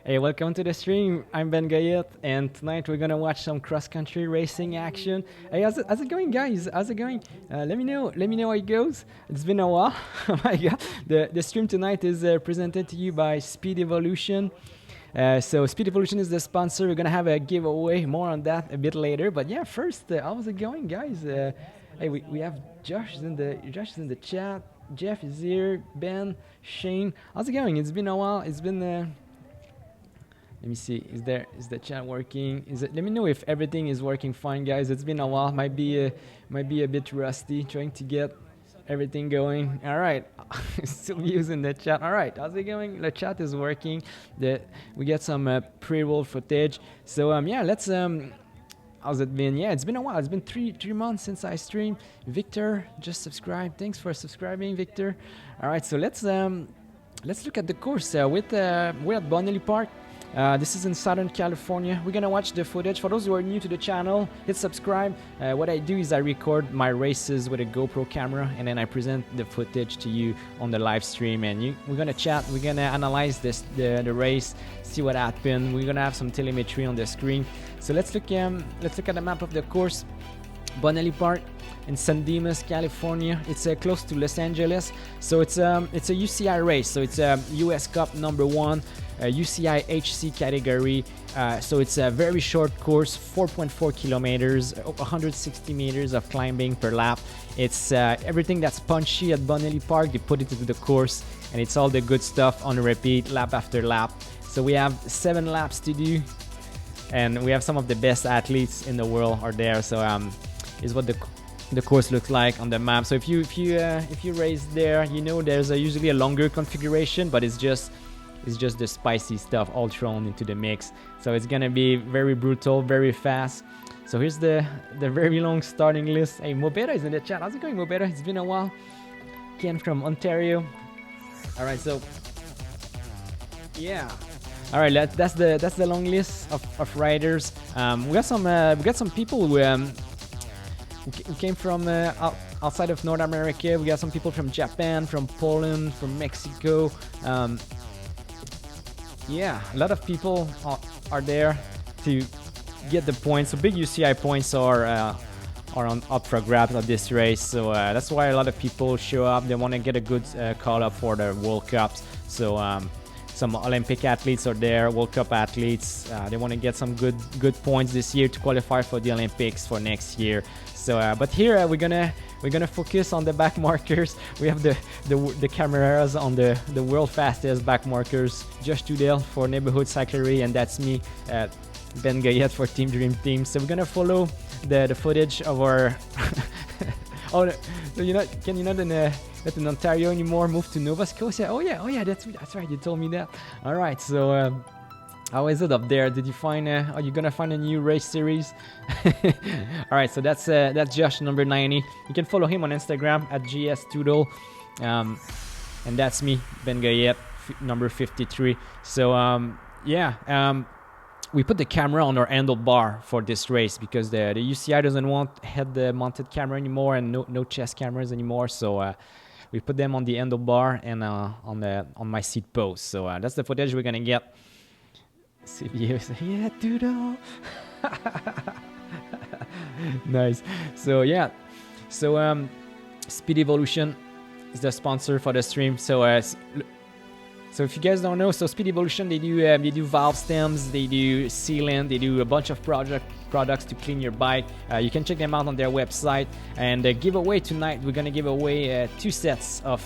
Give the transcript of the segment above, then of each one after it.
Hey, welcome to the stream. I'm Ben Gayet, and tonight we're gonna watch some cross-country racing action. Hey, how's it going, guys? How's it going? Let me know. Let me know how it goes. It's been a while. Oh my god. The stream tonight is presented to you by Speed Evolution. So Speed Evolution is the sponsor. We're gonna have a giveaway. More on that a bit later. But yeah, first, how's it going, guys? Hey, we have Josh is in the chat. Jeff is here. Ben, Shane. How's it going? It's been a while. It's been. Let me see. Is the chat working? Is it? Let me know if everything is working fine, guys. It's been a while. Might be a bit rusty trying to get everything going. All right, still using the chat. All right, how's it going? The chat is working. We get some pre-roll footage. So yeah, let's How's it been? Yeah, it's been a while. It's been three months since I streamed. Victor just subscribed. Thanks for subscribing, Victor. All right, so let's look at the course. We're at Bonelli Park. This is in Southern California. We're gonna watch the footage. For those who are new to the channel, hit subscribe. What I do is I record my races with a GoPro camera, and then I present the footage to you on the live stream. And we're gonna chat. We're gonna analyze the race, see what happened. We're gonna have some telemetry on the screen. So let's look at the map of the course. Bonelli Park in San Dimas, California. It's close to Los Angeles. So it's a UCI race. So it's a US Cup #1. UCI HC category. So it's a very short course, 4.4 kilometers, 160 meters of climbing per lap. It's everything that's punchy at Bonelli Park. They put it into the course, and it's all the good stuff on repeat, lap after lap. So we have 7 laps to do, and we have some of the best athletes in the world are there. So is what the course looks like on the map. So if you race there, you know there's usually a longer configuration, but it's just the spicy stuff all thrown into the mix. So it's gonna be very brutal, very fast. So here's the very long starting list. Hey, Mobera is in the chat. How's it going, Mobera? It's been a while. Ken from Ontario. All right, so yeah. All right, that's the long list of riders. We got some people who came from outside of North America. We got some people from Japan, from Poland, from Mexico. Yeah, a lot of people are there to get the points. So big UCI points are up for grabs at this race. So that's why a lot of people show up. They want to get a good call up for the World Cups. So some Olympic athletes are there, World Cup athletes. They want to get some good points this year to qualify for the Olympics for next year. So, but here we're gonna focus on the back markers. We have the cameras on the world fastest back markers. Josh Tudel for Neighborhood Cyclery, and that's me, Ben Gayet for Team Dream Team. So we're gonna follow the footage of our. Oh, so can you not in Ontario anymore? Move to Nova Scotia? Oh yeah, that's right. You told me that. All right, so. How is it up there? Did you find? Are you gonna find a new race series? All right, so that's Josh number 90. You can follow him on Instagram at gstoodle, and that's me, Ben Gayet, number 53. So yeah, we put the camera on our handlebar for this race because the UCI doesn't want head-mounted camera anymore and no chest cameras anymore. So we put them on the handlebar and on my seat post. So that's the footage we're gonna get. CBO say, yeah, Doodle. Nice. So yeah, so Speed Evolution is the sponsor for the stream. So so if you guys don't know, so Speed Evolution, they do valve stems, they do sealant, they do a bunch of products to clean your bike. You can check them out on their website. And the giveaway tonight, we're gonna give away 2 sets of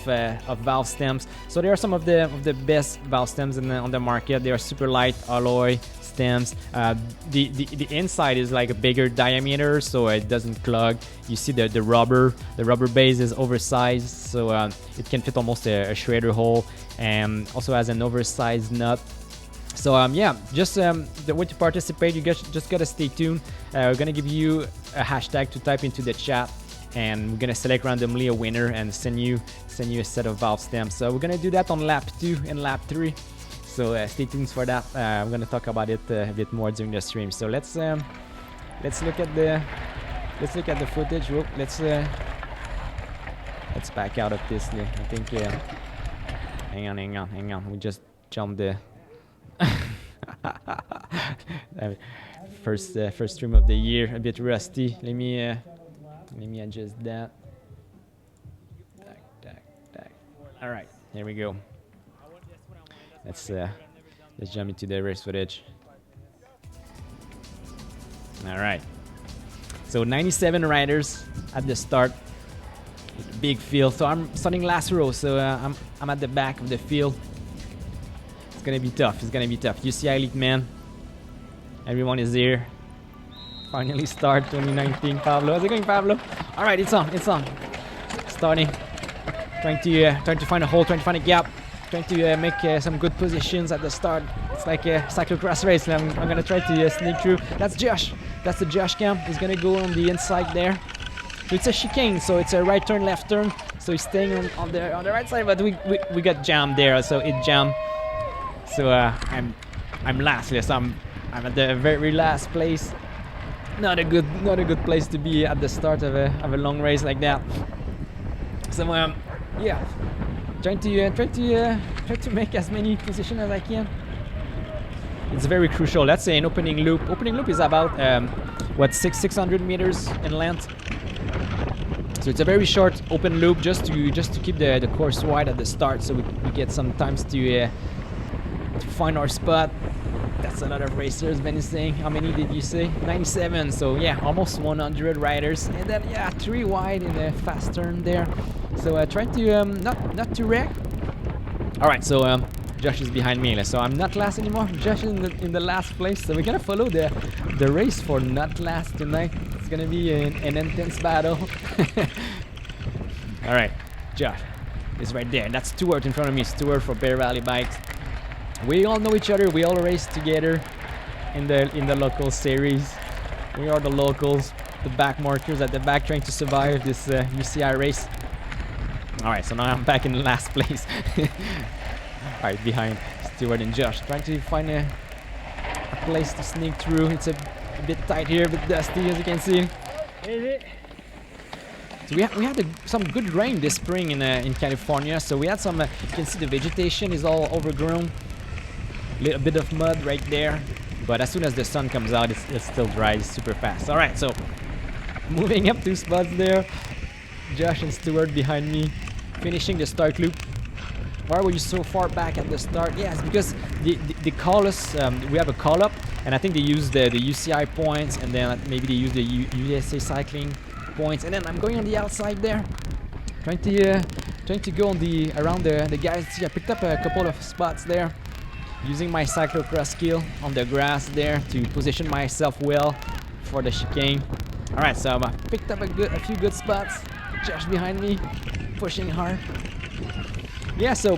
valve stems. So there are some of the best valve stems on the market. They are super light alloy stems. The inside is like a bigger diameter, so it doesn't clog. You see the rubber base is oversized, so it can fit almost a shredder hole, and also has an oversized nut. So yeah, just the way to participate, you just gotta stay tuned. We're gonna give you a hashtag to type into the chat, and we're gonna select randomly a winner and send you a set of valve stems. So we're gonna do that on lap 2 and lap 3. So stay tuned for that. I'm gonna talk about it a bit more during the stream. So let's look at the footage. Whoop, let's back out of this. I think hang on. We just jumped the I mean, first stream of the year, a bit rusty. Let me adjust that. Tack, tack, tack. All right, here we go. Let's jump into the race footage. All right. So 97 riders at the start. Big field. So I'm starting last row. So I'm at the back of the field. It's gonna be tough. It's gonna be tough. UCI Elite Men. Everyone is here. Finally start 2019. Pablo, how's it going, Pablo? All right, it's on. It's on. Starting. Trying to find a hole. Trying to find a gap. Trying to make some good positions at the start. It's like a cyclocross race. I'm gonna try to sneak through. That's Josh. That's the Josh cam. He's gonna go on the inside there. So it's a chicane, so it's a right turn, left turn. So he's staying on the right side, but we got jammed there, so it jammed. So I'm last. Yes, I'm at the very last place. Not a good place to be at the start of a long race like that. So yeah, trying to make as many positions as I can. It's very crucial. That's an opening loop. Opening loop is about 600 meters in length. So it's a very short open loop just to keep the course wide at the start, so we get some times to find our spot. That's a lot of racers. Ben is saying, how many did you say? 97. So yeah, almost 100 riders, and then yeah, 3 wide in the fast turn there. So trying to not to wreck. All right, so Josh is behind me, so I'm not last anymore. Josh is in the last place, so we're gonna follow the race for not last tonight. It's gonna be an intense battle. All right, Josh is right there. That's Stuart in front of me. Stuart for Bear Valley Bikes. We all know each other. We all race together in the local series. We are the locals, the back markers at the back, trying to survive this UCI race. All right, so now I'm back in the last place. All right, behind Stuart and Josh, trying to find a place to sneak through. It's a bit tight here, a bit dusty, as you can see. So we had some good rain this spring in California. So we had some. You can see the vegetation is all overgrown. A bit of mud right there, but as soon as the sun comes out, it still dries super fast. All right, so moving up 2 spots there. Josh and Stuart behind me, finishing the start loop. Why were you so far back at the start? Yeah, it's because they call us. We have a call up, and I think they use the UCI points, and then maybe they use the USA cycling points, and then I'm going on the outside there, trying to go on around the guys. See, I picked up a couple of spots there, using my cyclocross skill on the grass there to position myself well for the chicane. All right, so I picked up a few good spots. Josh behind me, pushing hard. Yeah, so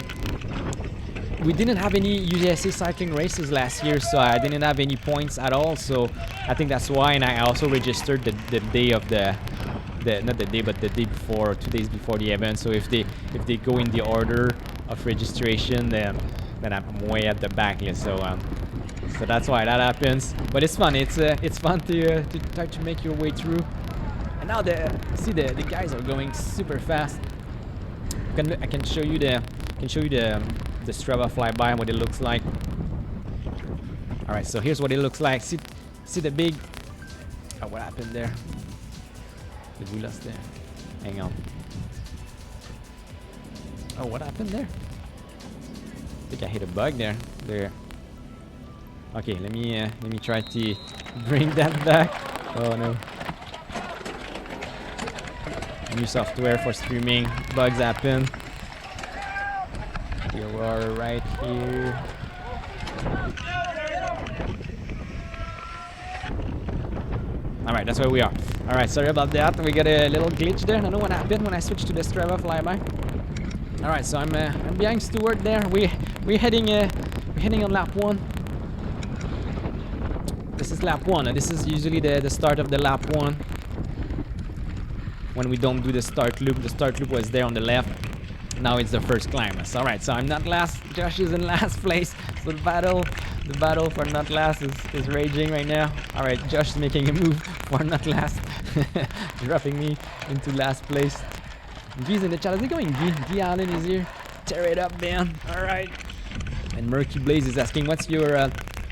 we didn't have any USA cycling races last year, so I didn't have any points at all. So I think that's why, and I also registered the day of not the day, but the day before, 2 days before the event. So if they go in the order of registration, then I'm way at the back here. So so that's why that happens. But it's fun. It's fun to try to make your way through. And now the guys are going super fast. I can show you the Strava flyby and what it looks like. All right, so here's what it looks like. See the big. Oh, what happened there? Did we lost there? Hang on. Oh, what happened there? I think I hit a bug there. Okay, let me try to bring that back. Oh no. New software for streaming. Bugs happen. Here we are right here. Alright, that's where we are. Alright, sorry about that. We got a little glitch there. I don't know what happened when I switched to the Strava flyby. Alright, so I'm behind Stuart there. We're heading on lap 1. This is lap 1. This is usually the start of the lap 1. When we don't do the start loop. The start loop was there on the left. Now it's the first climb. Alright, so I'm not last. Josh is in last place. So the battle for not last is raging right now. Alright, Josh is making a move for not last. Dropping me into last place. Guy's in the chat. How's it going, Guy? Guy Allen is here. Tear it up, man. Alright. And Murky Blaze is asking, what's your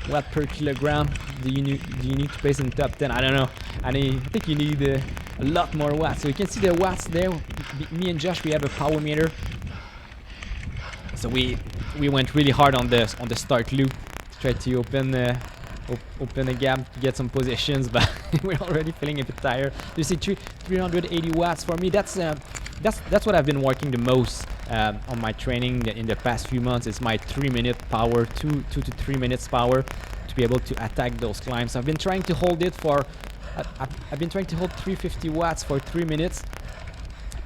watt per kilogram? do you need to place in top 10? I don't know. I think you need a lot more watts. So you can see the watts there. Me and Josh, we have a power meter. So we went really hard on the start loop to try to open a gap to get some positions, but we're already feeling a bit tired. You see 380 watts for me. That's what I've been working the most on my training in the past few months. It's my 3-minute power, 2 to 3 minutes power to be able to attack those climbs. I've been trying to hold it for. I've been trying to hold 350 watts for 3 minutes.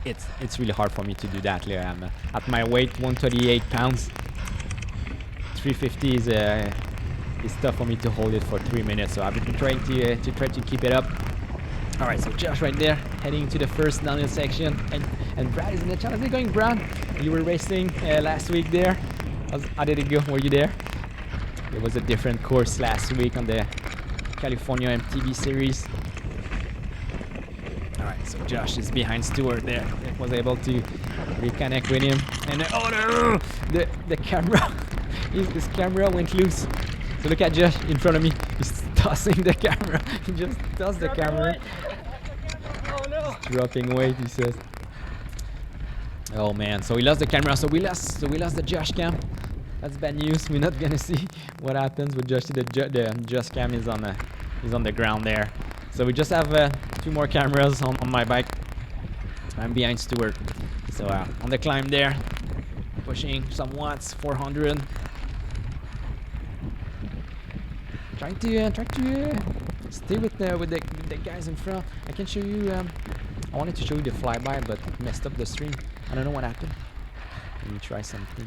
It's really hard for me to do that. I'm at my weight, 138 pounds. 350 is tough for me to hold it for 3 minutes. So I've been trying to keep it up. All right, so Josh right there, heading to the first downhill section, and Brad is in the channel. How's it going, Brad? You were racing last week there. How did it go? Were you there? It was a different course last week on the California MTB series. All right, so Josh is behind Stewart there. Was able to reconnect with him, and oh no, the camera, his camera went loose. So look at Josh in front of me. He's tossing the camera. He just tossed the camera. Oh no! Dropping weight, he says. Oh man! So we lost the camera. So we lost the Josh cam. That's bad news. We're not gonna see what happens with Josh. The Josh cam is on the ground there. So we just have 2 more cameras on my bike. I'm behind Stewart. So on the climb there, pushing some watts, 400. Trying to stay with the guys in front. I can show you. I wanted to show you the flyby, but messed up the stream. I don't know what happened. Let me try something.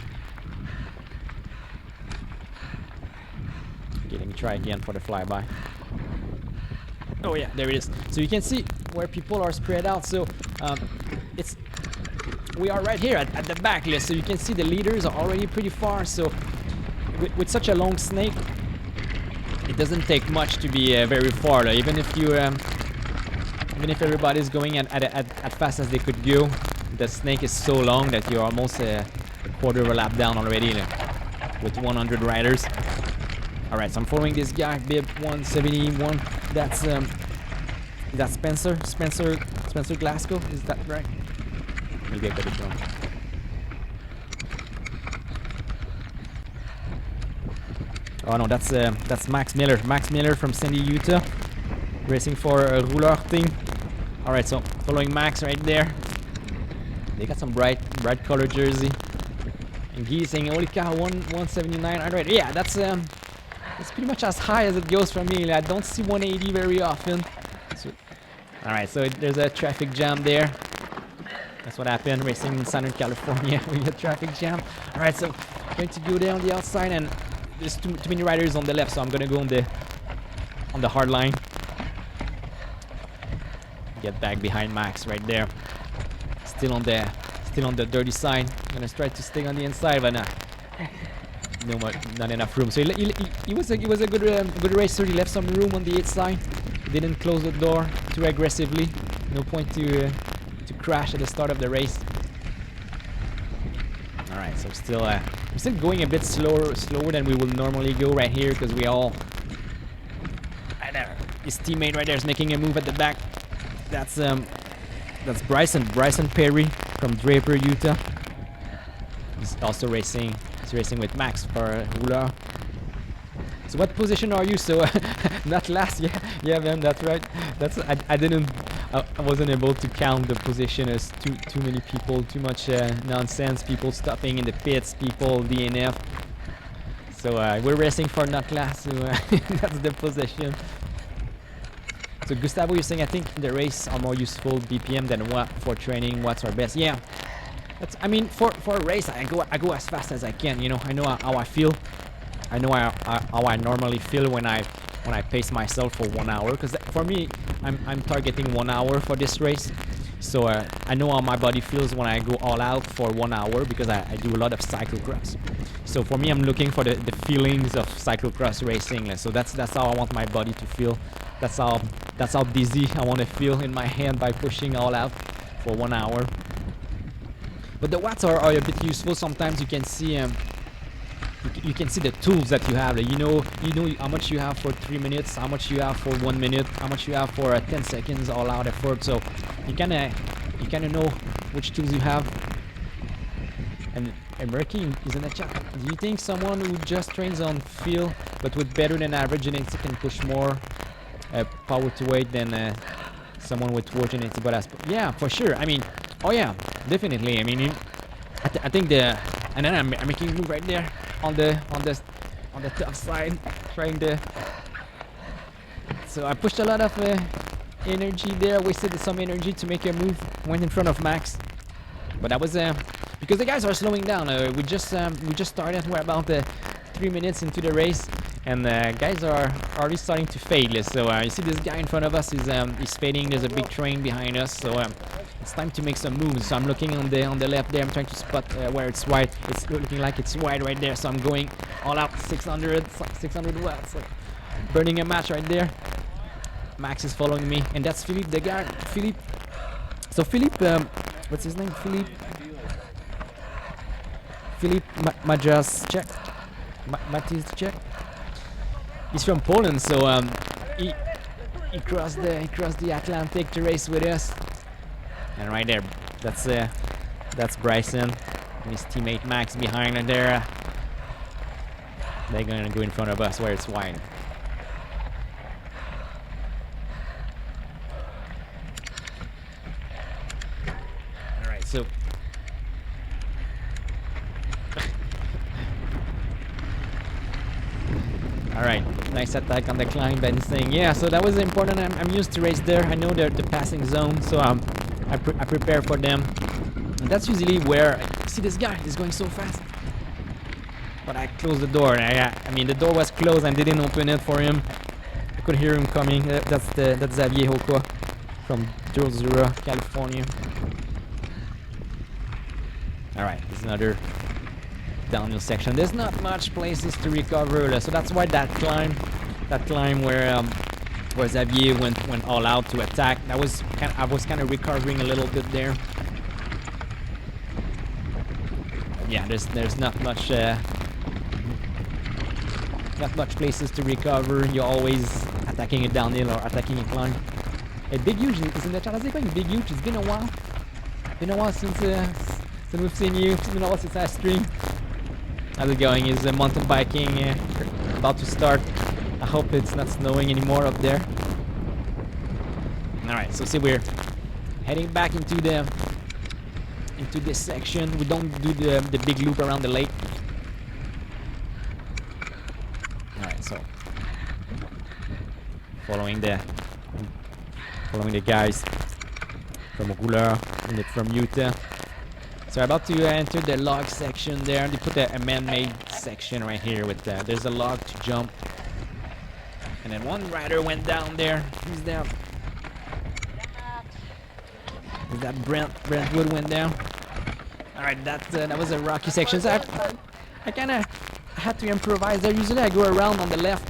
Okay, let me try again for the flyby. Oh yeah, there it is. So you can see where people are spread out. So we are right here at the back list. So you can see the leaders are already pretty far. So with such a long snake, it doesn't take much to be very far. Even if everybody's going at fast as they could go, the snake is so long that you're almost a quarter of a lap down already with 100 riders. All right, so I'm following this guy, bib 171. That's Spencer Glasgow. Is that right? Maybe I got it wrong. Oh no, that's Max Miller. Max Miller from Sandy, Utah, racing for a Rouleur team. All right, so following Max right there. They got some bright color jersey. And he's saying, "Holy cow, 179." All right, yeah, that's pretty much as high as it goes for me. I don't see 180 very often. So, all right, so there's a traffic jam there. That's what happened racing in Southern California. We get traffic jam. All right, so I'm going to go there on the outside, and there's too many riders on the left, so I'm gonna go on the hard line. Get back behind Max right there. Still on the dirty side. I'm gonna try to stay on the inside, but not enough room. So he was a good racer. He left some room on the 8th side. He didn't close the door too aggressively. No point to crash at the start of the race. All right, so I'm still going a bit slower than we will normally go right here, because we all right there. His teammate right there is making a move at the back. That's Bryson Perry from Draper, Utah. He's also racing. He's racing with Max for Rouleur. So what position are you? So not last. Yeah, man. That's right. I wasn't able to count the position as too many people, too much nonsense. People stopping in the pits, people DNF. So we're racing for not last. So that's the position. So Gustavo, you're saying I think in the race are more useful BPM than what for training. What's our best? Yeah. I mean, for a race, I go as fast as I can. You know, I know how I feel. I know how I normally feel when I pace myself for 1 hour. Because for me, I'm targeting 1 hour for this race. So I know how my body feels when I go all out for 1 hour, because I do a lot of cyclocross. So for me, I'm looking for the feelings of cyclocross racing. So that's how I want my body to feel. That's how dizzy I want to feel in my hand by pushing all out for 1 hour. But the watts are a bit useful. Sometimes you can see you can see the tools that you have. You know how much you have for 3 minutes, how much you have for 1 minute, how much you have for 10 seconds all out effort. So you kind of know which tools you have. And Murky is in the chat. Do you think someone who just trains on feel but with better than average genetic can push more power to weight than someone with worse genetic? But yeah, for sure. I mean, oh yeah, definitely. I mean, I think and then I'm making a move right there on the top side, trying to. So I pushed a lot of energy there, wasted some energy to make a move, went in front of Max, but that was because the guys are slowing down. We just started. We're about 3 minutes into the race, and guys are already starting to fade. So you see this guy in front of us is fading. There's a big train behind us, so it's time to make some moves. So I'm looking on the left there. I'm trying to spot where it's wide. It's looking like it's wide right there. So I'm going all out 600 watts, burning a match right there. Max is following me, and that's Philippe, the guy. Philippe. So Philippe, what's his name? Philippe Majas Czech. Matis Czech. He's from Poland, so he crossed the Atlantic to race with us. And right there, that's Bryson and his teammate Max behind, and they're gonna go in front of us where it's wide. All right, so. Alright, nice attack on the climb. Ben is saying, yeah, so that was important. I'm used to race there. I know the passing zone, so I prepare for them. And that's usually where I see this guy is going so fast. But I closed the door. And I mean, the door was closed and didn't open it for him. I could hear him coming. That's Xavier Hoko from 00, California. Alright, this is another downhill section. There's not much places to recover, so that's why that climb where Xavier went all out to attack. I was kind of recovering a little bit there. But yeah, there's not much places to recover. You're always attacking a downhill or attacking a climb. A Big Huge is in the chat. How's it going, Big Huge? It's been a while. Since we've seen you. It's been a while since I streamed. How's it going? Is mountain biking about to start? I hope it's not snowing anymore up there. All right, so see, we're heading back into this section. We don't do the big loop around the lake. All right, so following the guys from Rouleur and from Utah. So we're about to enter the log section there. They put a man-made section right here with there's a log to jump. And then one rider went down there. He's down. Is that Brent Wood went down? All right, that was a rocky section. So I kind of had to improvise there. Usually I go around on the left,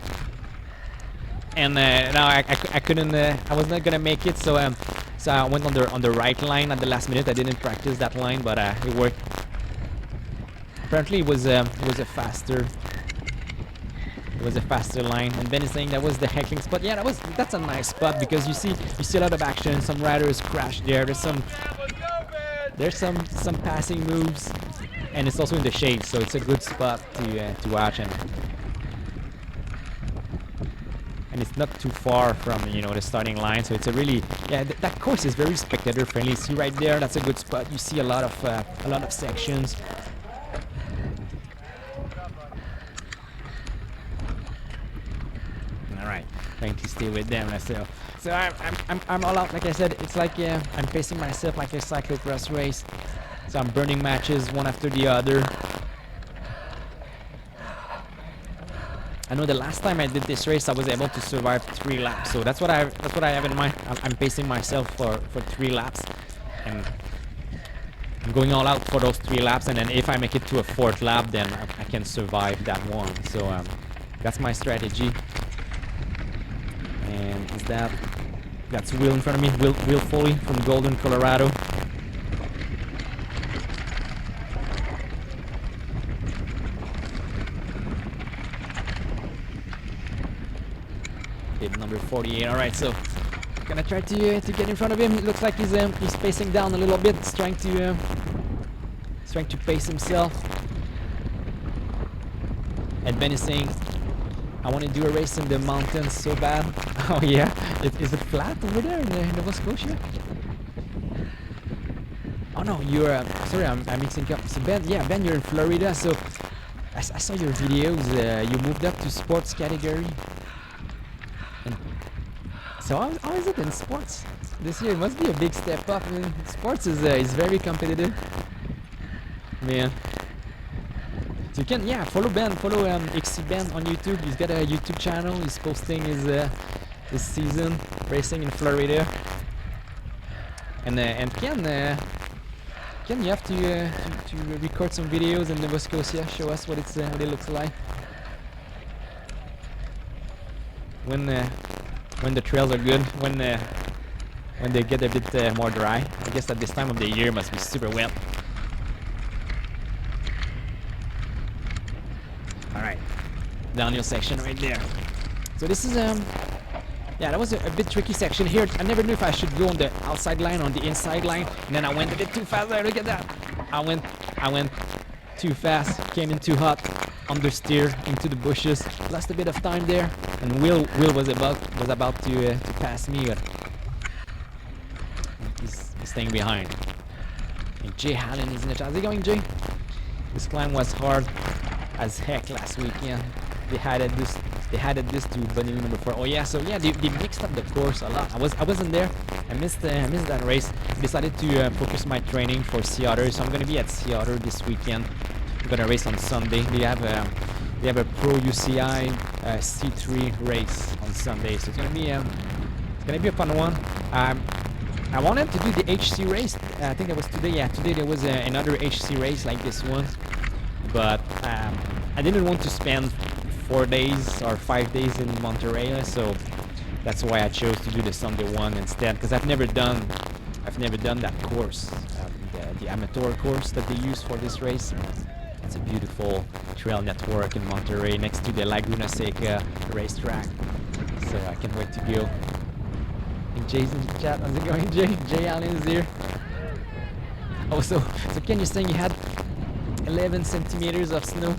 and now I couldn't. I was not gonna make it. So I went on the right line at the last minute. I didn't practice that line, but it worked. Apparently, it was a faster. It was a faster line, and Ben is saying that was the heckling spot. Yeah, that's a nice spot because you see a lot of action. Some riders crash there. There's some passing moves, and it's also in the shade, so it's a good spot to watch. And it's not too far from the starting line, so it's a really that course is very spectator friendly. See right there, that's a good spot. You see a lot of sections. All right, trying to stay with them. So I'm all out. Like I said, it's like I'm pacing myself like a cyclocross race. So I'm burning matches one after the other. I know the last time I did this race, I was able to survive 3 laps. So that's what I have in mind. I'm pacing myself for 3 laps, and I'm going all out for those 3 laps. And then if I make it to a 4th lap, then I can survive that one. So that's my strategy. And that's Will in front of me. Will Foley from Golden, Colorado. bib number 48. All right, so gonna try to get in front of him. It looks like he's pacing down a little bit. He's trying to pace himself. And Ben is saying, I want to do a race in the mountains so bad. Oh yeah, is it flat over there in Nova Scotia? Oh no, you're sorry, I'm mixing up. So Ben, yeah, Ben, you're in Florida. So I saw your videos. You moved up to sports category. And so how is it in sports this year? It must be a big step up. I mean, sports is very competitive, man. So you can follow Ben, follow XC Ben on YouTube. He's got a YouTube channel. He's posting his season racing in Florida. And Ken, you have to record some videos in Nova Scotia. Show us what it looks like when the trails are good. When they get a bit more dry. I guess at this time of the year must be super wet. Alright, downhill section right there. So this is that was a bit tricky section here. I never knew if I should go on the outside line or on the inside line, and then I went a bit too fast there. Look at that. I went too fast, came in too hot, understeer into the bushes, lost a bit of time there, and Will was about to pass me, but he's staying behind. And Jay Allen is in the chat. How's it going, Jay? This climb was hard as heck last weekend. They added this to Bonelli number 4. Oh yeah, so yeah, they mixed up the course a lot. I wasn't there. I missed that race. Decided to focus my training for Sea Otter. So I'm gonna be at Sea Otter this weekend. I'm gonna race on Sunday. They have a pro UCI C3 race on Sunday. So it's gonna be a fun one. I wanted to do the HC race. I think that was today. Yeah, today there was another HC race like this one, but I didn't want to spend 4 days or 5 days in Monterey, so that's why I chose to do the Sunday one instead. Because I've never done that course, the amateur course that they use for this race. It's a beautiful trail network in Monterey next to the Laguna Seca racetrack. So I can't wait to go. And Jay's in the chat. How's it going, Jay? Jay Allen is here. Oh, so Ken, you're saying you had 11 centimeters of snow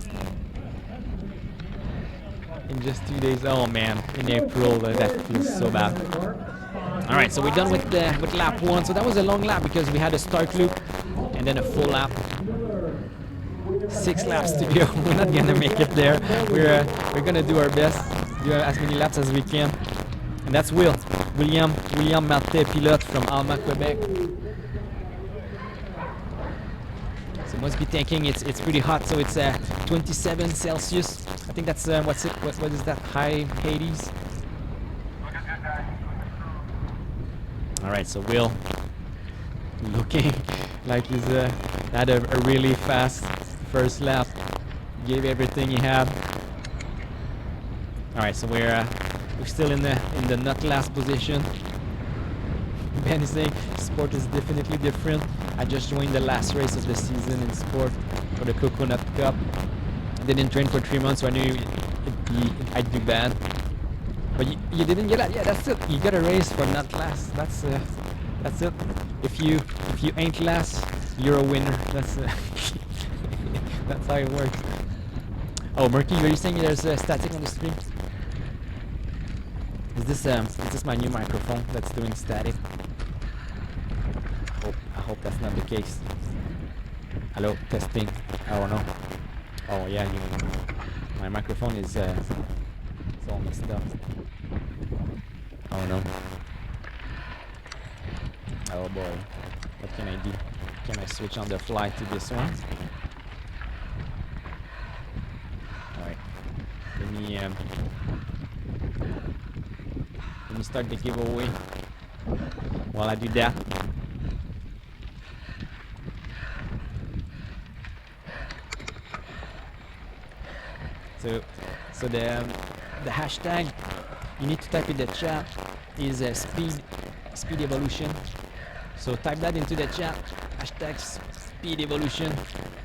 in just 2 days. Oh man, in April, that feels so bad. All right, so we're done with lap 1. So that was a long lap because we had a start loop and then a full lap. 6 laps to go. We're not gonna make it there. We're gonna do our best, do as many laps as we can. And that's William Martin, pilote from Alma, Quebec. So must be thinking it's pretty hot. So it's 27 Celsius. I think that's what is that, high 80s. All right, so Will looking like he's had a really fast first lap, gave everything he had. All right, so we're still in the not last position. Ben is saying sport is definitely different. I just joined the last race of the season in sport for the Coconut Cup. I didn't train for 3 months, so I knew I'd do bad. But you didn't get that. Yeah, that's it. You got a race for not last. That's it. If you ain't last, you're a winner. That's that's how it works. Oh, Murky, are you saying there's static on the stream? Is this my new microphone that's doing static? I hope that's not the case. Hello, testing. Oh no. Oh yeah, my microphone is it's all messed up. Oh no. Oh boy. What can I do? Can I switch on the fly to this one? Alright. Let me start the giveaway while I do that. So the hashtag you need to type in the chat is speed evolution. So type that into the chat, hashtag speed evolution.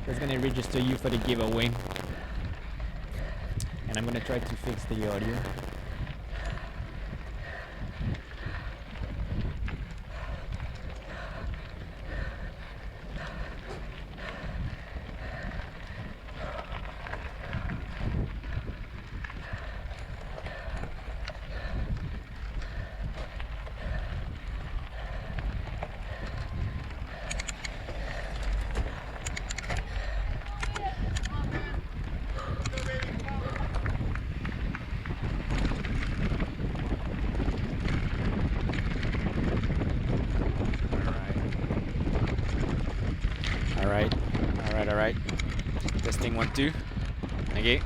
That's gonna register you for the giveaway. And I'm gonna try to fix the audio. All right. Testing 1, 2. Okay.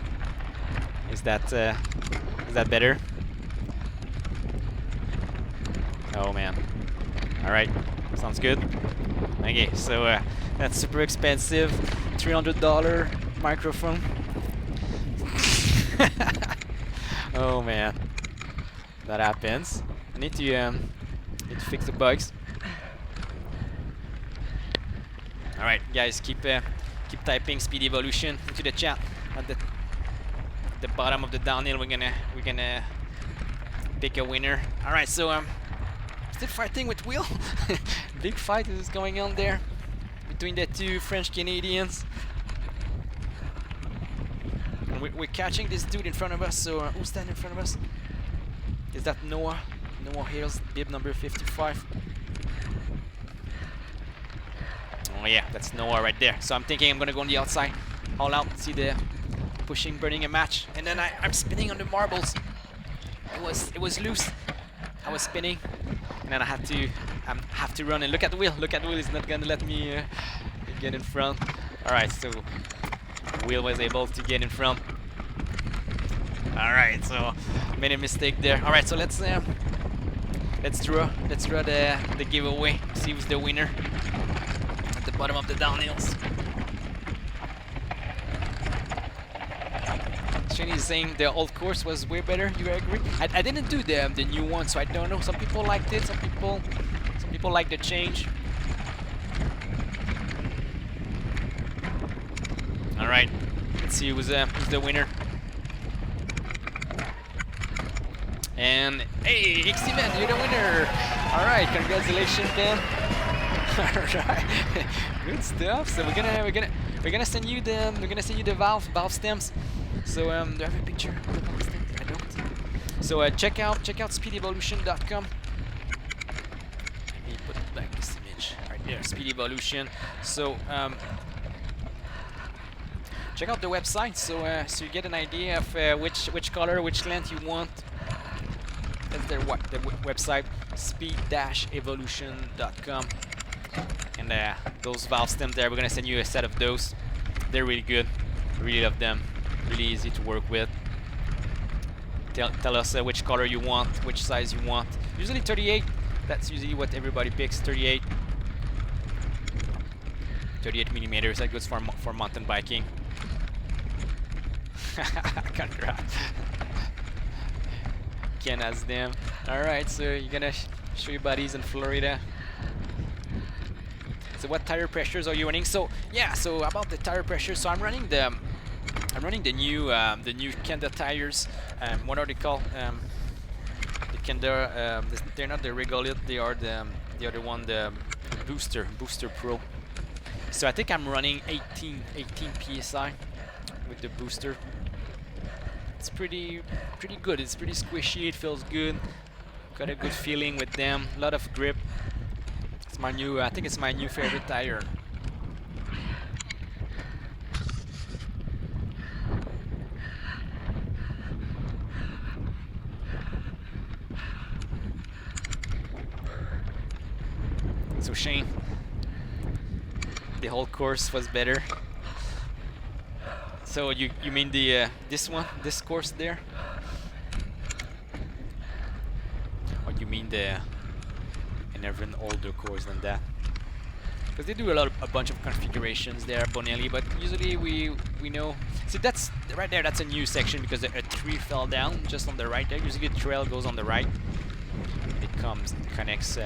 Is that better? Oh man. All right. Sounds good. Okay. So that's super expensive. $300 microphone. Oh man. That happens. I need to fix the bugs. All right, guys, keep typing Speed Evolution into the chat. At the bottom of the downhill, we're gonna pick a winner. All right, so still fighting with Will. Big fight is going on there between the two French Canadians. And we're catching this dude in front of us. So who's that in front of us? Is that Noah? Noah Hales, bib number 55. Oh yeah, that's Noah right there. So I'm thinking I'm gonna go on the outside, all out, see the pushing, burning a match, and then I'm spinning on the marbles. It was loose. I was spinning, and then I have to run and look at the wheel. Look at the wheel. He's not gonna let me get in front. All right, so Will was able to get in front. All right, so made a mistake there. All right, so let's draw the giveaway. See who's the winner. Bottom of the downhills. Shane is saying the old course was way better. You agree? I didn't do the new one, so I don't know. Some people liked it. Some people like the change. All right, let's see who's the winner. And hey, XCO Men, you're the winner. All right, congratulations, man. Alright, good stuff. So we're gonna send you the valve stems. So do I have a picture of the valve stems? I don't. So check out speedevolution.com. Let me put back this image right there. Speed Evolution. So check out the website. So you get an idea of which color, which length you want. That's the website, speed-evolution.com. And those valve stems there, we're gonna send you a set of those. They're really good. Really love them. Really easy to work with. Tell us which color you want, which size you want. Usually 38. That's usually what everybody picks. 38 millimeters. That goes for mountain biking. Congrats. Ken has them. All right, so you're gonna show your buddies in Florida. So what tire pressures are you running? So yeah, so about the tire pressure. So I'm running the new Kenda tires. What are they called? The Kenda. They're not the Regolith. They are the other one, the Booster Pro. So I think I'm running 18 psi with the Booster. It's pretty good. It's pretty squishy. It feels good. Got a good feeling with them. A lot of grip. It's my new. I think it's my new favorite tire. So Shane, the whole course was better. So you mean the this course there? Or you mean an even older course than that? Because they do a bunch of configurations there, Bonelli. But usually we know. See, that's right there. That's a new section because a tree fell down just on the right there. Usually the trail goes on the right. It connects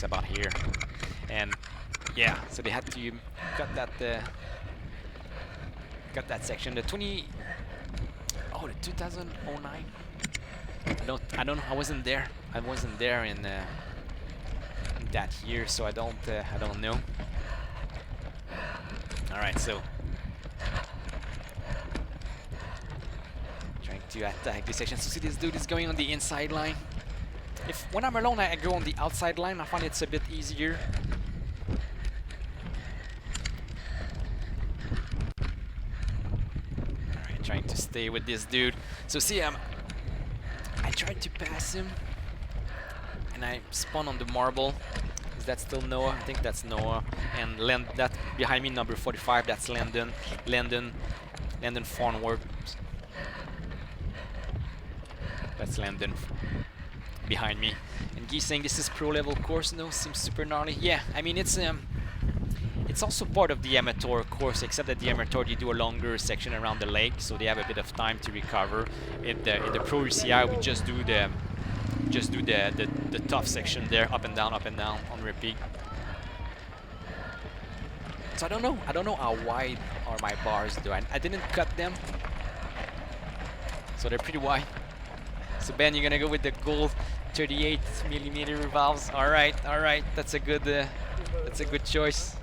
about here, and yeah. So they had to cut that section. The 2009. I don't know. I wasn't there. I wasn't there in that year, so I don't know. All right, so trying to attack this section. So see, this dude is going on the inside line. When I'm alone, I go on the outside line. I find it's a bit easier. All right, trying to stay with this dude. So see, I tried to pass him, and I spun on the marble. Is that still Noah? I think that's Noah. And that behind me, number 45, that's Landon Farnworth. That's Landon behind me. And Guy's saying this is pro level course. No, seems super gnarly. Yeah, I mean it's also part of the amateur course, except that the amateur they do a longer section around the lake, so they have a bit of time to recover. In the pro UCI, we just do the tough section there, up and down on repeat. So I don't know how wide are my bars though. I didn't cut them, so they're pretty wide. So Ben, you're gonna go with the gold 38mm valves. All right, that's a good choice.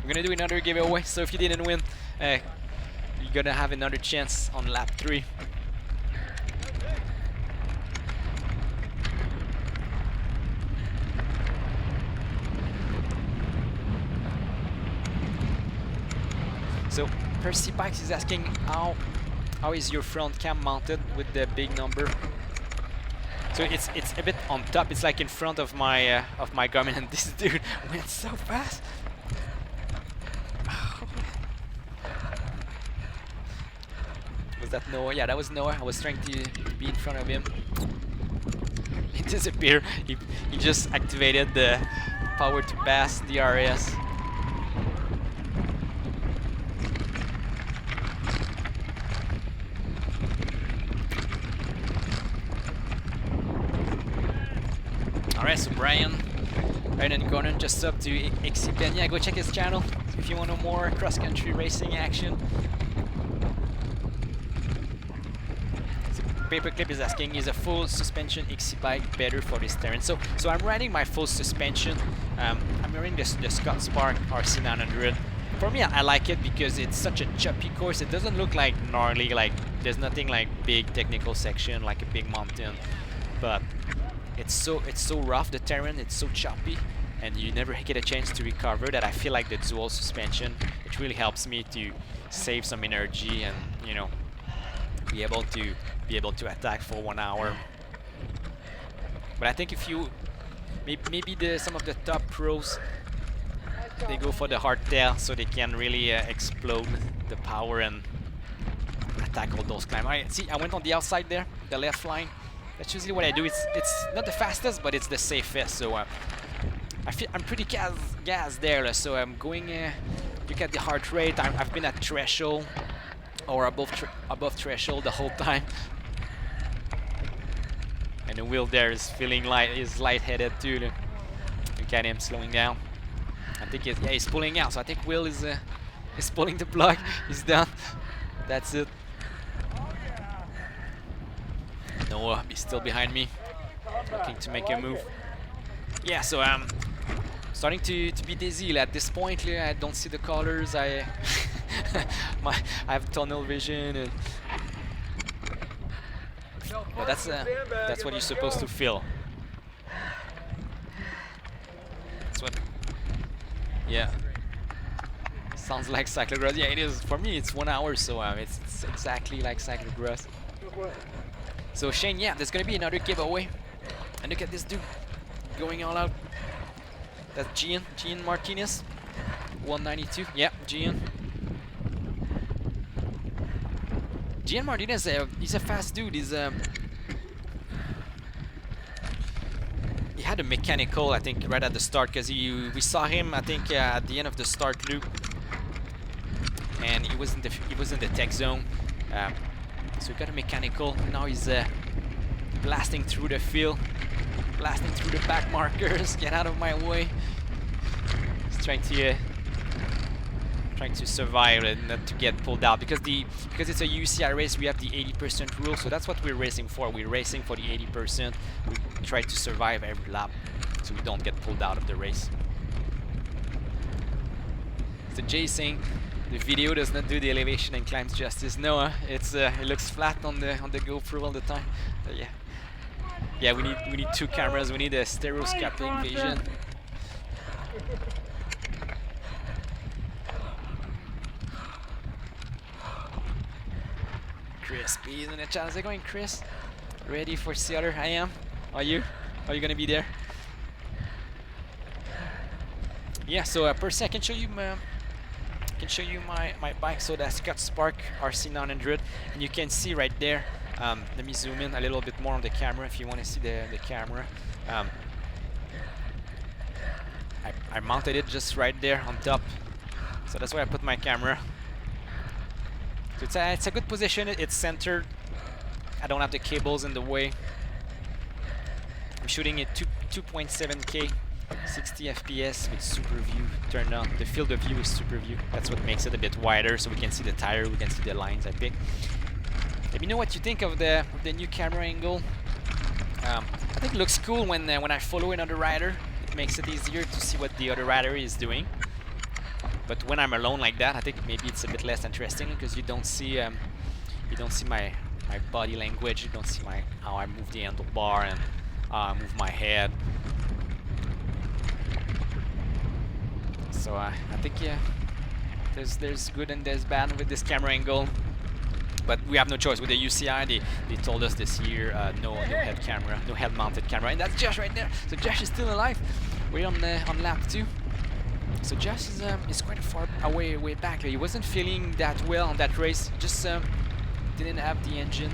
We're gonna do another giveaway, so if you didn't win, you're gonna have another chance on lap 3. So Percy Bikes is asking how is your front cam mounted with the big number? So it's a bit on top. It's like in front of my Garmin, and this dude went so fast. Was that Noah? Yeah, that was Noah. I was trying to be in front of him. He disappeared. He just activated the power to pass DRS. Alright, so Brian and Gordon just up to XCO. Yeah, go check his channel if you want to know more cross-country racing action. So Paperclip is asking, is a full suspension XC bike better for this terrain? So I'm riding my full suspension. I'm wearing the Scott Spark RC900. For me, I like it because it's such a choppy course. It doesn't look like gnarly, like there's nothing like big technical section, like a big mountain, but it's so rough, the terrain, it's so choppy, and you never get a chance to recover, that I feel like the dual suspension, it really helps me to save some energy and, you know, be able to attack for 1 hour. But I think if you maybe some of the top pros, they go for the hardtail so they can really explode the power and attack all those climbs. Alright, see, I went on the outside there, the left line. That's usually what I do. It's not the fastest, but it's the safest. So I'm pretty gas there. So I'm going. Look at the heart rate. I've been at threshold or above threshold the whole time. And the wheel there is feeling lightheaded too. Look at him slowing down. I think he's pulling out. So I think Will is pulling the plug. He's done. That's it. Noah is still behind me, looking to make a move. Yeah, so I'm starting to be dizzy at this point. I don't see the colors. I have tunnel vision, and but that's what you're supposed to feel. That's what. Yeah. Sounds like cyclocross. Yeah, it is. For me, it's 1 hour, so it's exactly like cyclocross. So Shane, yeah, there's gonna be another giveaway. And look at this dude going all out. That's Gian Martinez, 192. Yeah, Gian Martinez, he's a fast dude. He had a mechanical, I think, right at the start, because we saw him, I think, at the end of the start loop, and he was in the tech zone. So he got a mechanical. Now he's blasting through the field, blasting through the back markers. Get out of my way. He's trying to survive and not to get pulled out, because it's a UCI race. We have the 80% rule, so that's what we're racing for. We're racing for the 80%. We try to survive every lap, so we don't get pulled out of the race. So Jay saying, the video does not do the elevation and climbs justice. No, it looks flat on the GoPro all the time. Yeah, we need 2 cameras. We need a stereoscopic vision. Chris P is in the chat. How's it going, Chris? Ready for Seattle? I am. Are you? Are you gonna be there? Yeah, so Percy, I can show you my bike. So that's Scott Spark RC900, and you can see right there. Let me zoom in a little bit more on the camera if you want to see the camera. I mounted it just right there on top, so that's where I put my camera. So it's a good position. It's centered. I don't have the cables in the way. I'm shooting at 2.7K, 60 FPS with super view turned on. The field of view is super view. That's what makes it a bit wider, so we can see the tire, we can see the lines I picked. Let me know what you think of the new camera angle. I think it looks cool when I follow another rider. It makes it easier to see what the other rider is doing. But when I'm alone like that, I think maybe it's a bit less interesting because you don't see my body language. You don't see how I move the handlebar and how I move my head. So I think yeah, there's good and there's bad with this camera angle. But we have no choice. With the UCI, they told us this year no head camera, no head mounted camera, and that's Josh right there. So Josh is still alive. We're on lap 2. So Josh is quite far away, way back. He wasn't feeling that well on that race. Just didn't have the engine.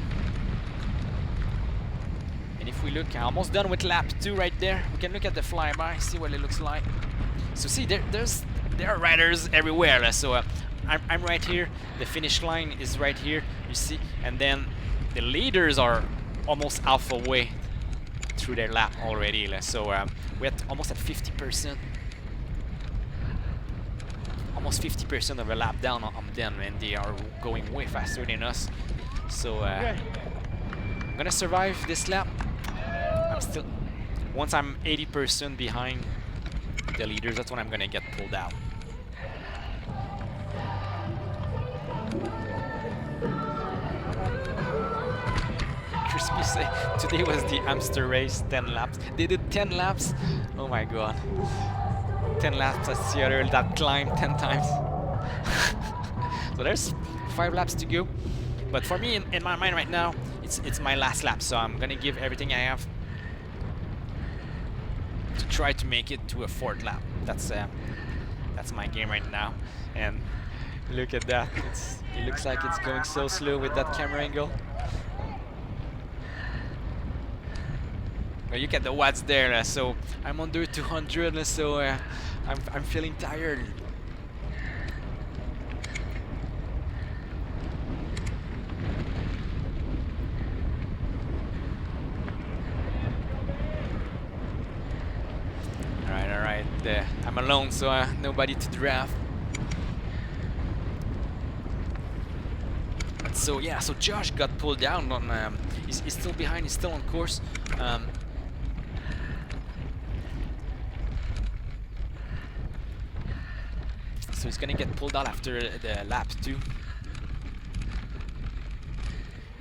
And if we look, almost done with lap 2 right there. We can look at the flyby, see what it looks like. So see, there are riders everywhere. So I'm right here. The finish line is right here. You see, and then the leaders are almost halfway through their lap already. So we're almost at 50%. Almost 50% of a lap down on them, and they are going way faster than us. So I'm gonna survive this lap. Once I'm 80% behind the leaders, that's when I'm gonna get pulled out. Crispy say today was the hamster race, 10 laps. They did 10 laps. Oh my god. 10 laps at Seattle, that climb 10 times. So there's 5 laps to go. But for me, in my mind right now, it's my last lap. So I'm gonna give everything I have to try to make it to a 4th lap. That's my game right now. And look at that. It looks like it's going so slow with that camera angle. But you get the watts there. So I'm under 200. So I'm feeling tired. All right. I'm alone, so nobody to draft. So yeah, so Josh got pulled down on. He's still behind. He's still on course. So he's gonna get pulled out after the lap 2.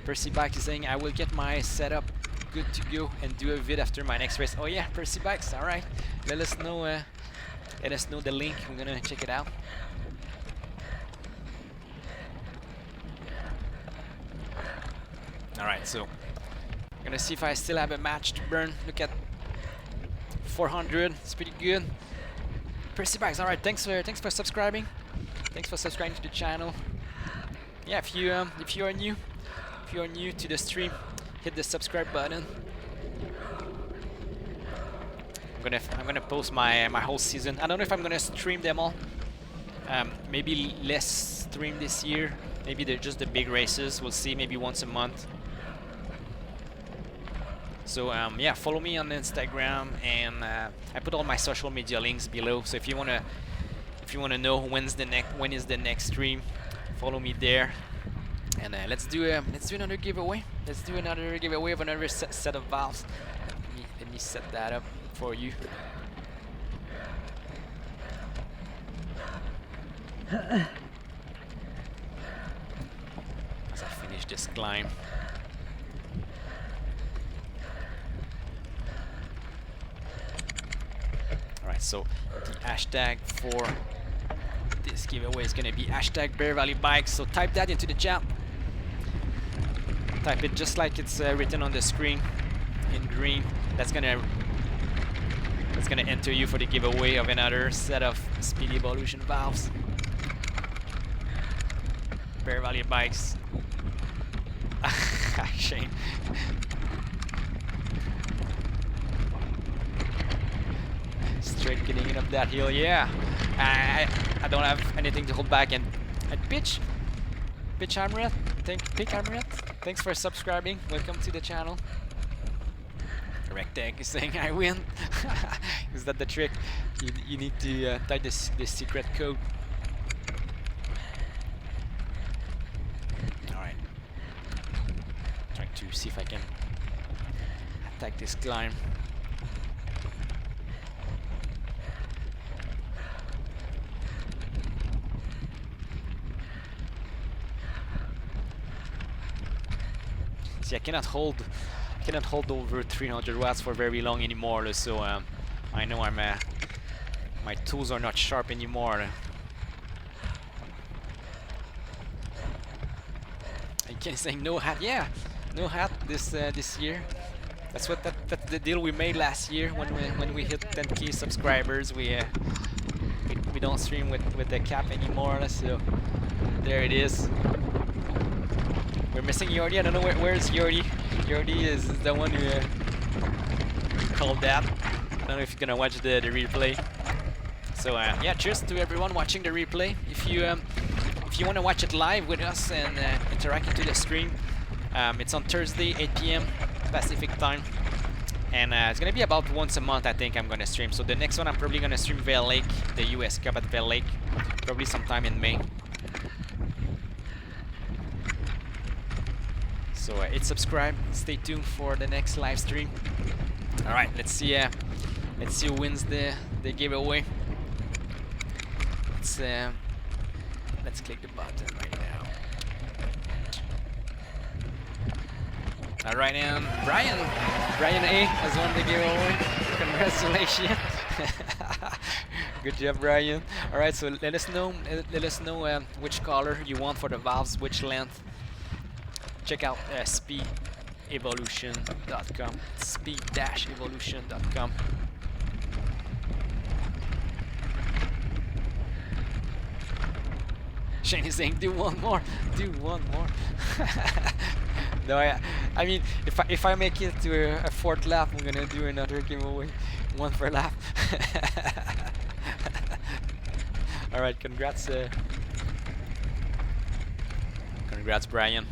Percy Bike is saying, I will get my setup good to go and do a vid after my next race. Oh yeah, Percy Bikes, alright. Let us know the link, we're gonna check it out. Alright, so I'm gonna see if I still have a match to burn. Look at 400, it's pretty good. Percy Bikes, alright, thanks for subscribing. Thanks for subscribing to the channel. Yeah, if you are new to the stream, hit the subscribe button. I'm gonna post my whole season. I don't know if I'm gonna stream them all. Maybe less stream this year. Maybe they're just the big races. We'll see. Maybe once a month. So yeah, follow me on Instagram, and I put all my social media links below. So if you wanna know when is the next stream, follow me there. And let's do another giveaway. Let's do another giveaway of another set of valves. Let me set that up for you. As I finish this climb. Alright, so the hashtag for this giveaway is gonna be hashtag Bear Valley Bikes. So type that into the chat. Type it just like it's written on the screen in green. That's gonna That's gonna enter you for the giveaway of another set of Speed Evolution valves. Bear Valley bikes. Shane. Straight getting it up that hill, yeah. I don't have anything to hold back, and pitch Amrit, Pick Amrit, thanks for subscribing. Welcome to the channel. Rectank is saying I win. Is that the trick? You need to type this secret code. Alright. Trying to see if I can attack this climb. See, I cannot hold over 300 watts for very long anymore, so I know my tools are not sharp anymore. I can't say no hat. Yeah, no hat this year. That's the deal we made last year when we hit 10k subscribers. We don't stream with the cap anymore, so there it is. We're missing Yordi. I don't know where's Yordi. Yordi is the one who called that. I don't know if you're gonna watch the replay. So yeah, cheers to everyone watching the replay. If you want to watch it live with us and interact into the stream, it's on Thursday 8 p.m. Pacific time, and it's gonna be about once a month. I think I'm gonna stream. So the next one I'm probably gonna stream Vail Lake, the US Cup at Vail Lake, probably sometime in May. So hit subscribe, stay tuned for the next live stream. All right, let's see who wins the giveaway. Let's click the button right now. All right, and Brian A has won the giveaway. Congratulations. Good job, Brian. All right, so let us know which color you want for the valves, which length. Check out speedevolution.com, speed-evolution.com. Shane is saying, do one more. No, I mean, if I make it to a fourth lap, I'm gonna do another giveaway, one per lap. All right, congrats, Brian.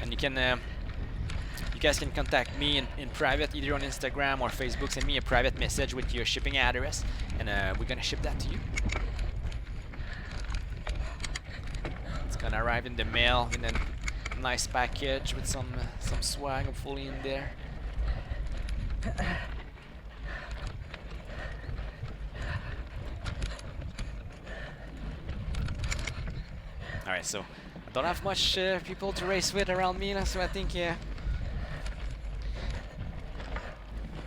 And you guys can contact me in private, either on Instagram or Facebook. Send me a private message with your shipping address, and we're gonna ship that to you. It's gonna arrive in the mail in a nice package with some swag, hopefully, in there. All right, so I don't have much people to race with around me, so I think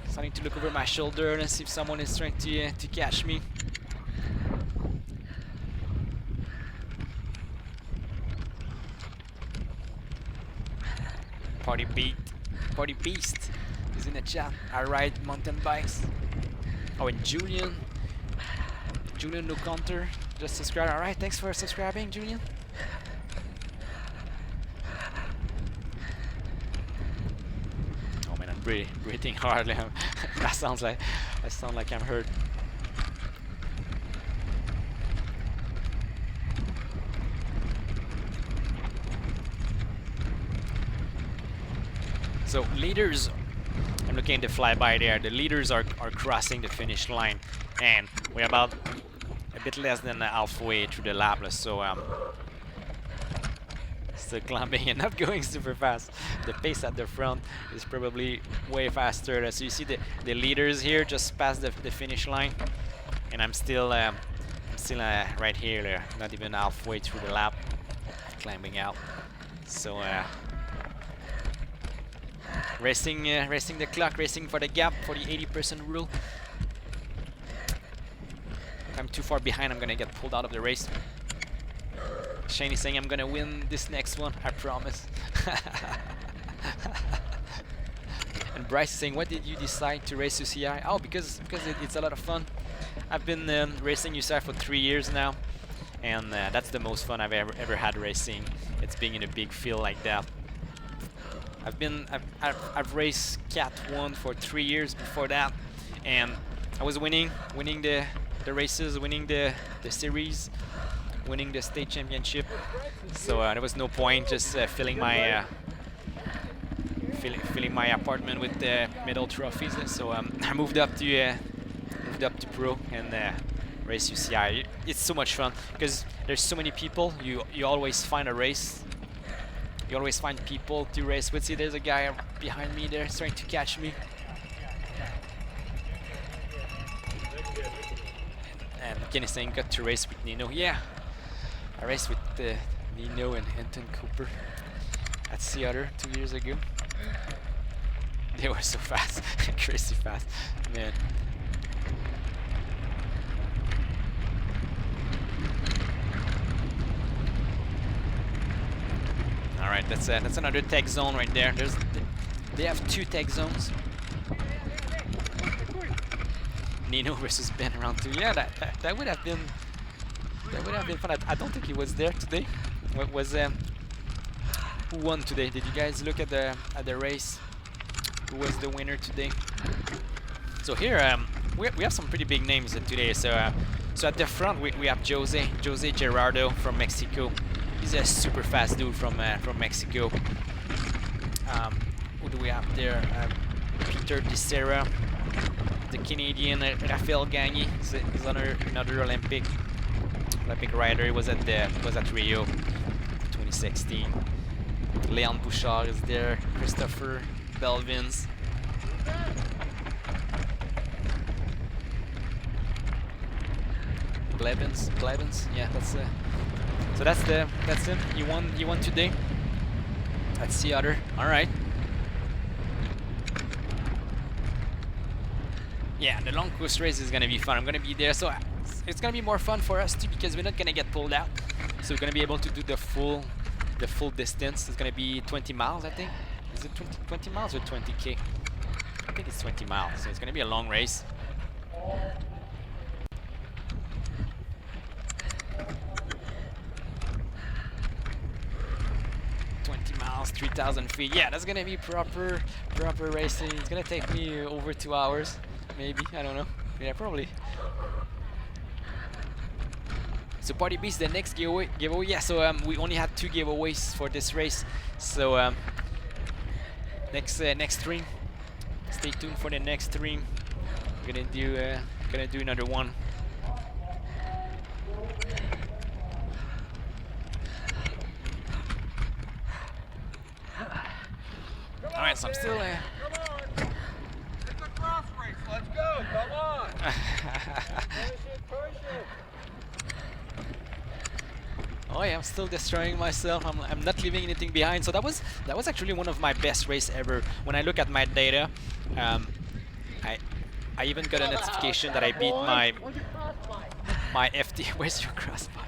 starting to look over my shoulder and see if someone is trying to catch me. Party Beast is in the chat. I ride mountain bikes. Oh, and Julian no counter just subscribed. All right, thanks for subscribing, Julian. Oh man, I'm breathing hard. I sound like I'm hurt. So leaders, I'm looking at the flyby there. The leaders are crossing the finish line, and we're about a bit less than halfway through the lap. So still climbing and not going super fast. The pace at the front is probably way faster. So you see the leaders here just past the finish line, and I'm still right here, not even halfway through the lap, climbing out. So racing the clock, racing for the gap, for the 80% rule. If I'm too far behind, I'm gonna get pulled out of the race. Shane is saying I'm gonna win this next one, I promise. And Bryce is saying, "What did you decide to race UCI?" Oh, because it's a lot of fun. I've been racing UCI for 3 years now, and that's the most fun I've ever had racing. It's being in a big field like that. I've raced Cat 1 for 3 years before that, and I was winning the races, winning the series, winning the state championship. So there was no point just filling my filling my apartment with medal trophies. So I moved up to pro and race UCI. It's so much fun because there's so many people. You always find a race. You always find people to race with. See, there's a guy behind me there trying to catch me. And Kenny saying got to race with Nino. Yeah, I raced with Nino and Anton Cooper at Seattle 2 years ago. They were so fast, crazy fast, man. All right, that's another tech zone right there. They have 2 tech zones. Nino versus Ben around 2. Yeah, that would have been fun. I don't think he was there today. What was who won today? Did you guys look at the race? Who was the winner today? So here we have some pretty big names today. So at the front we have Jose Gerardo from Mexico. He's a super fast dude from Mexico. Who do we have there? Peter Dicera, the Canadian Rafael Gagny. He's another Olympic rider. He was at Rio 2016. Leon Bouchard is there. Christopher Belvins. Blevins. Yeah, so that's him. He won today. That's the other. All right. Yeah, the long course race is gonna be fun. I'm gonna be there, so it's gonna be more fun for us too because we're not gonna get pulled out. So we're gonna be able to do the full distance. It's gonna be 20 miles, I think. Is it 20 miles or 20K? I think it's 20 miles. So it's gonna be a long race. 3,000 feet. Yeah, that's gonna be proper racing. It's gonna take me over 2 hours, maybe. I don't know. Yeah, probably. So Party Beast, the next giveaway. Yeah, so we only had 2 giveaways for this race. So next stream. Stay tuned for the next stream. Gonna do another one. Alright, so I'm still Come on! It's a cross race, let's go, come on! Push it! Oh yeah, I'm still destroying myself. I'm not leaving anything behind. So that was actually one of my best races ever. When I look at my data, I even got a notification that I beat my FT. Where's your crossbar?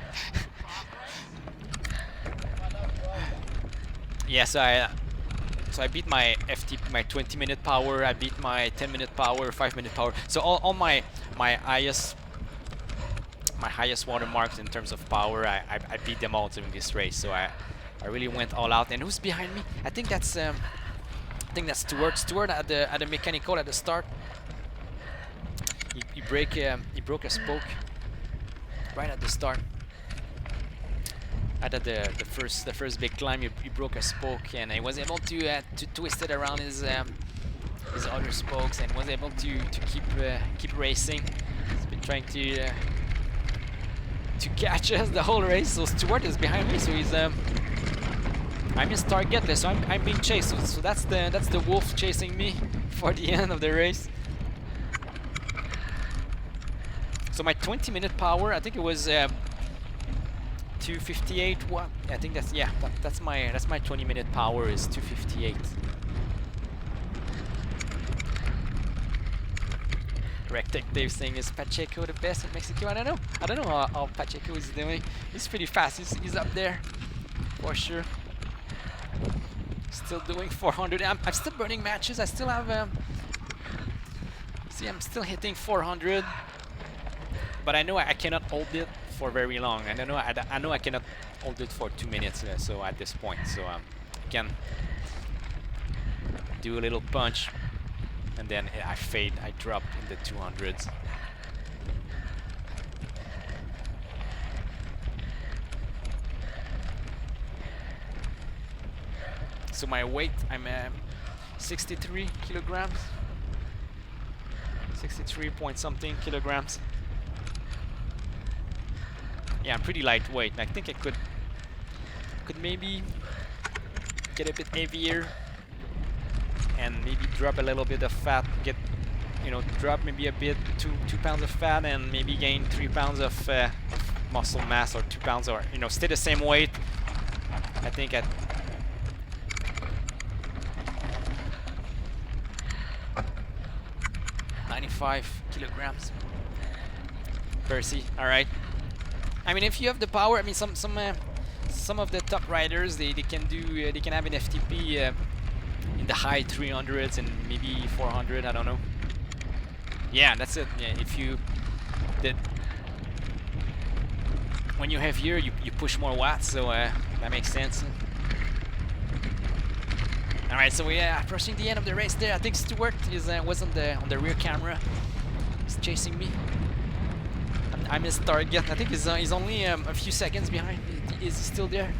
Yeah, so I beat my FT, my 20-minute power. I beat my 10-minute power, 5-minute power. So all my highest watermarks in terms of power, I beat them all during this race. So I really went all out. And who's behind me? I think that's Stuart. Stuart at the mechanical at the start. He broke a spoke right at the start. At the first big climb, he broke a spoke, and he was able to twist it around his other spokes, and was able to keep racing. He's been trying to catch us the whole race. So Stuart is behind me, so he's I'm his target, so I'm being chased. So that's the wolf chasing me for the end of the race. So my 20-minute power, I think it was 258. What? I think that's my 20-minute power is 258. Rectech Dave saying, is Pacheco the best in Mexico? I don't know how Pacheco is doing. He's pretty fast. He's up there for sure. Still doing 400. I'm still burning matches. I still have. See, I'm still hitting 400, but I know I cannot hold it for very long. And I know I cannot hold it for 2 minutes. So at this point, so I can do a little punch, and then I fade. I drop in the 200s. So my weight, I'm 63 kilograms. 63 point something kilograms. Yeah, I'm pretty lightweight. I think I could maybe get a bit heavier and maybe drop a little bit of fat. Get, you know, drop maybe a bit, 2 pounds of fat, and maybe gain 3 pounds of muscle mass, or 2 pounds, or, you know, stay the same weight. I think at 95 kilograms. Percy, all right. I mean, if you have the power, I mean, some of the top riders, they can do, they can have an FTP in the high 300s and maybe 400. I don't know. Yeah, that's it. Yeah, if you did, when you're heavier, you push more watts, so that makes sense. All right, so we are approaching the end of the race there. I think Stuart was on the rear camera. He's chasing me. I missed target. I think he's only a few seconds behind. Is he still there?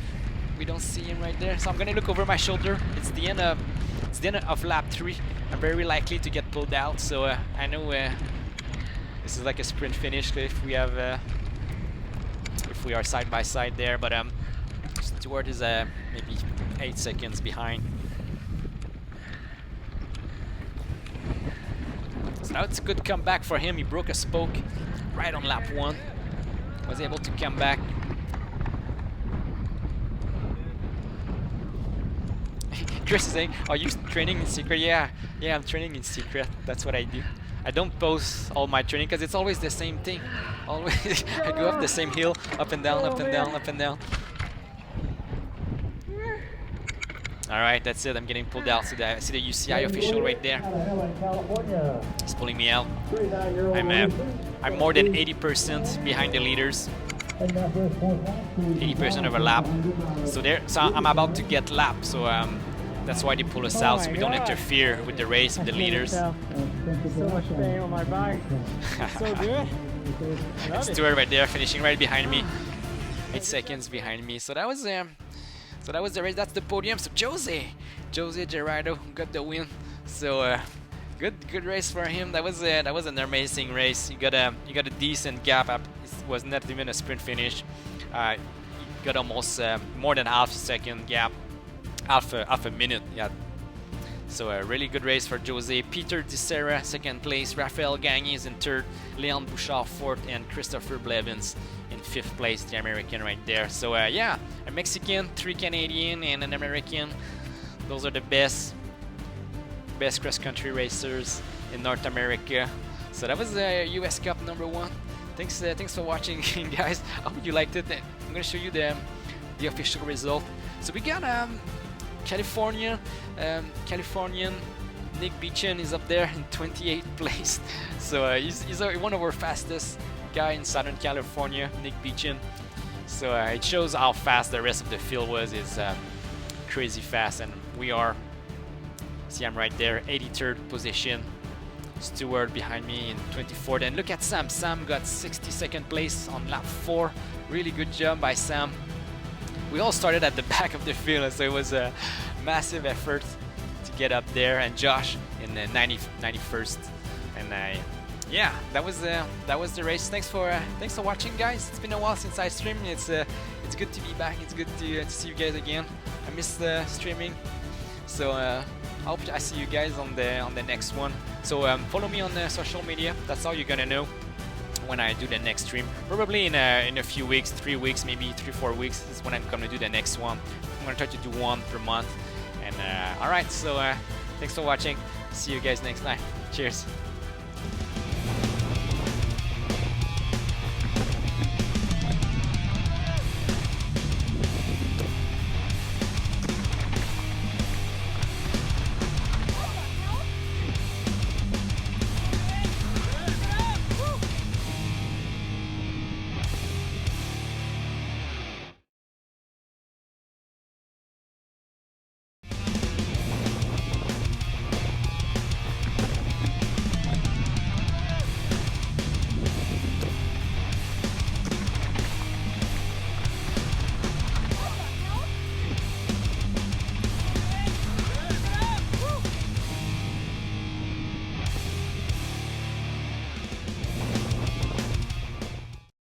We don't see him right there. So I'm gonna look over my shoulder. It's the end of lap 3. I'm very likely to get pulled out. So I know this is like a sprint finish if we have if we are side by side there. But Stuart is maybe 8 seconds behind. So now it's a good comeback for him. He broke a spoke right on lap 1. Was able to come back. Chris is saying, are you training in secret? Yeah, I'm training in secret. That's what I do. I don't post all my training because it's always the same thing. Always, I go up the same hill, up and down, up and down, up and down. All right, that's it. I'm getting pulled out. So I see the UCI official right there. He's pulling me out. I'm more than 80% behind the leaders. 80% of a lap. So I'm about to get lapped. So that's why they pull us out, so we don't interfere with the race of the leaders. So much pain on my back. So good. It's Stuart right there, finishing right behind me. 8 seconds behind me. So that was the race. That's the podium. So Jose Gerardo got the win. So good race for him. That was an amazing race. You got a decent gap up. It was not even a sprint finish. You got almost more than half a second gap. Half a minute, yeah. So a really good race for Jose. Peter Dissera, 2nd place. Raphael Gagné is in 3rd. Leon Bouchard, 4th. And Christopher Blevins in 5th place, the American right there. So yeah, a Mexican, 3 Canadian, and an American. Those are the best cross-country racers in North America. So that was US Cup #1. Thanks for watching, guys. I hope you liked it. I'm gonna show you the official result. So we got Californian Nick Beechan is up there in 28th place. So he's one of our fastest guy in Southern California, Nick Beechan. So it shows how fast the rest of the field was. It's crazy fast, and we are. See, I'm right there, 83rd position. Stewart behind me in 24th. And look at Sam. Sam got 62nd place on lap 4. Really good job by Sam. We all started at the back of the field, so it was a massive effort to get up there. And Josh in the 91st. And yeah, that was the race. Thanks for watching, guys. It's been a while since I streamed. It's good to be back. It's good to see you guys again. I missed the streaming, so I hope I see you guys on the next one. So follow me on social media. That's all you're gonna know when I do the next stream. Probably in a few weeks, 3 weeks, maybe 3-4 weeks is when I'm gonna do the next one. I'm gonna try to do one per month. And all right, so thanks for watching. See you guys next time. Cheers.